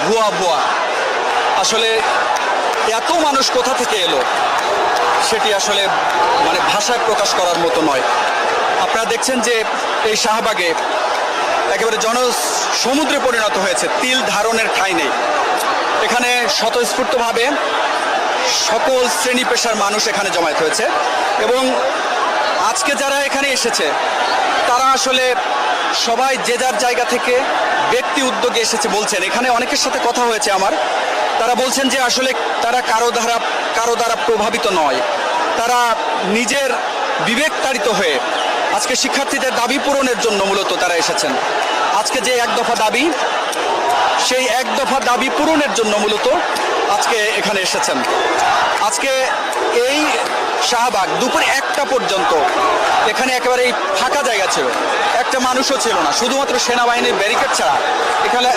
ভুয়া ভুয়া। আসলে এত মানুষ কোথা থেকে এলো সেটি আসলে মানে ভাষায় প্রকাশ করার মতো নয়। আপনারা দেখছেন যে এই শাহবাগে একেবারে সমুদ্রে পরিণত হয়েছে, তিল ধারণের ঠাঁই নেই। এখানে স্বতঃস্ফূর্তভাবে সকল শ্রেণী পেশার মানুষ এখানে জমায়েত হয়েছে এবং আজকে যারা এখানে এসেছে তারা আসলে সবাই যে যার জায়গা থেকে ব্যক্তি উদ্যোগে এসেছে বলছেন। এখানে অনেকের সাথে কথা হয়েছে আমার, তারা বলছেন যে আসলে তারা কারো দ্বারা প্রভাবিত নয়, তারা নিজের বিবেক তাড়িত হয়ে আজকে শিক্ষার্থীদের দাবি পূরণের জন্য মূলত তারা এসেছেন। আজকে যে এক দফা দাবি, সেই এক দফা দাবি পূরণের জন্য মূলত আজকে এখানে এসেছেন। আজকে এই শাহবাগ দুপুর 1টা পর্যন্ত এখানে একেবারে ফাঁকা জায়গা ছিল, একটা মানুষও ছিল না, শুধুমাত্র সেনাবাহিনীর ব্যারিকেড ছাড়া এখানে